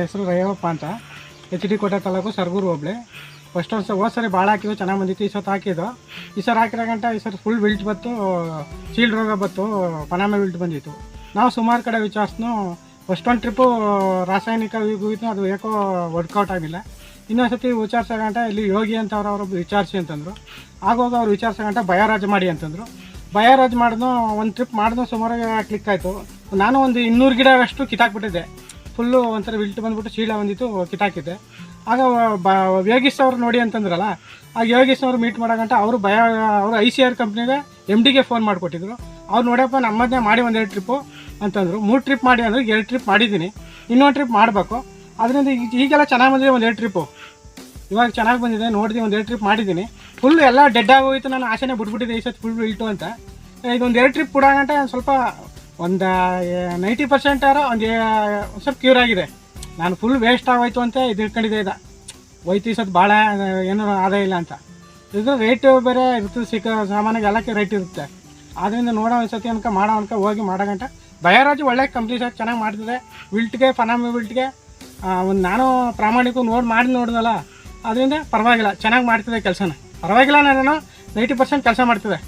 ಹೆಸರು ರಯ್ಯಪ್ಪ ಅಂತ, H D ಕೋಟೆ ತಾಲೂಕು ಸರಗೂರು ಹೋಬಳಿ. ಫಸ್ಟ್ ಒಂದು ಹೋದ ಸರಿ ಭಾಳ ಹಾಕಿದ್ವು, ಚೆನ್ನಾಗಿ ಬಂದಿತ್ತು. ಈ ಸತ್ತು ಹಾಕಿದ್ದು, ಈ ಸರಿ ಹಾಕಿರೋ ಗಂಟ ಈ ಸರಿ ಫುಲ್ ವಿಲ್ಟ್ ಬತ್ತು, ಚೀಲ್ ರೋಗ ಬತ್ತು, ಪನಾಮೆ ವಿಲ್ಟ್ ಬಂದಿತ್ತು. ನಾವು ಸುಮಾರು ಕಡೆ ವಿಚಾರಿಸ್ನು. ಫಸ್ಟ್ ಒಂದು ಟ್ರಿಪ್ಪು ರಾಸಾಯನಿಕ ಹೋಗಿತ್ತು, ಅದು ಯಾಕೋ ವರ್ಕೌಟ್ ಆಗಿಲ್ಲ. ಇನ್ನೊಂದು ಸತಿ ವಿಚಾರಿಸೋ ಗಂಟ ಇಲ್ಲಿ ಯೋಗಿ ಅಂತ ಅವರೊಬ್ಬರು ವಿಚಾರಿಸಿ ಅಂತಂದರು. ಆಗೋಗ ಅವ್ರು ವಿಚಾರಿಸೋ ಗಂಟ ಬಯೋರಾಜ್ ಮಾಡಿ ಅಂತಂದರು. ಬಯೋರಾಜ್ ಮಾಡಿದ್ನು, ಒಂದು ಟ್ರಿಪ್ ಮಾಡಿದ್ನು, ಸುಮಾರಾಗಿ ಕ್ಲಿಕ್ ಆಯಿತು. ನಾನು ಒಂದು 200 ಗಿಡ ಅಷ್ಟು ಕಿತ್ತಾಕ್ಬಿಟ್ಟಿದ್ದೆ. ಫುಲ್ಲು ಒಂಥರ ವಿಲ್ಟ್ ಬಂದುಬಿಟ್ಟು ಚೀಲ ಬಂದಿತ್ತು, ಕಿತ್ತಾಕಿದ್ದೆ. ಆಗ ಯೋಗೀಶ್ ಅವ್ರು ನೋಡಿ ಅಂತಂದ್ರಲ್ಲ, ಆಗ ಯೋಗೀಶ್ ಅವ್ರು ಮೀಟ್ ಮಾಡೋಗಂಟ ಅವರು ಅವರು ICR ಕಂಪ್ನಿಗೆ MDಗೆ ಫೋನ್ ಮಾಡಿಕೊಟ್ಟಿದ್ರು. ಅವ್ರು ನೋಡ್ಯಪ್ಪ ನಮ್ಮದನ್ನೇ ಮಾಡಿ 1-2 ಟ್ರಿಪ್ಪು ಅಂತಂದರು. 3 ಟ್ರಿಪ್ ಮಾಡಿ ಅಂದರೆ 2 ಟ್ರಿಪ್ ಮಾಡಿದ್ದೀನಿ, ಇನ್ನೊಂದು ಟ್ರಿಪ್ ಮಾಡಬೇಕು. ಅದರಿಂದ ಈಗೆಲ್ಲ ಚೆನ್ನಾಗಿ ಬಂದಿದೆ. 1-2 ಟ್ರಿಪ್ಪು ಇವಾಗ ಚೆನ್ನಾಗಿ ಬಂದಿದೆ, ನೋಡಿದೆ. 1-2 ಟ್ರಿಪ್ ಮಾಡಿದ್ದೀನಿ. ಫುಲ್ ಎಲ್ಲ ಡೆಡ್ ಆಗೋಯ್ತು. ನಾನು ಆಸೆನೇ ಬಿಟ್ಬಿಟ್ಟಿದ್ದೆ ಈ ಸತಿ ಫುಲ್ ವಿಲ್ಟು ಅಂತ. ಇದೊಂದು 2 ಟ್ರಿಪ್ ಬಿಡೋಗಂಟ ಸ್ವಲ್ಪ ಒಂದು 90% ಯಾರೋ ಒಂದು ಸ್ವಲ್ಪ ಕ್ಯೂರ್ ಆಗಿದೆ. ನಾನು ಫುಲ್ ವೇಸ್ಟ್ ಆಗೋಯ್ತು ಅಂತ ಇದು ಇಟ್ಕೊಂಡಿದ್ದೆ. ಹೋಯ್ತು ಈ ಸತಿ ಭಾಳ ಏನೂ ಆದಾಯ ಇಲ್ಲ ಅಂತ. ಇದು ರೇಟು ಬೇರೆ ಇರ್ತದೆ, ಸಿಕ್ಕ ಸಾಮಾನ್ಯಕ್ಕೆ ಎಲ್ಲಕ್ಕೆ ರೇಟ್ ಇರುತ್ತೆ. ಆದ್ದರಿಂದ ನೋಡೋ ಒಂದು ಸತಿ ಅನ್ಕ ಮಾಡೋ ಅನ್ಕ ಹೋಗಿ ಮಾಡೋಗಂಟ ಬಯೋರಾಜ್ ಒಳ್ಳೆ ಕಂಪ್ನಿ ಸರ್, ಚೆನ್ನಾಗಿ ಮಾಡ್ತಿದೆ. ವಿಲ್ಟ್ಗೆ ಪನಾಮಿ ವಿಲ್ಟ್ಗೆ ಒಂದು ನಾನು ಪ್ರಾಮಾಣಿಕ ಮಾಡಿ ನೋಡಿದಲ್ಲ, ಅದರಿಂದ ಪರವಾಗಿಲ್ಲ, ಚೆನ್ನಾಗಿ ಮಾಡ್ತಿದೆ ಕೆಲಸನ. ಪರವಾಗಿಲ್ಲ, ನಾನು 90% ಕೆಲಸ ಮಾಡ್ತಿದೆ.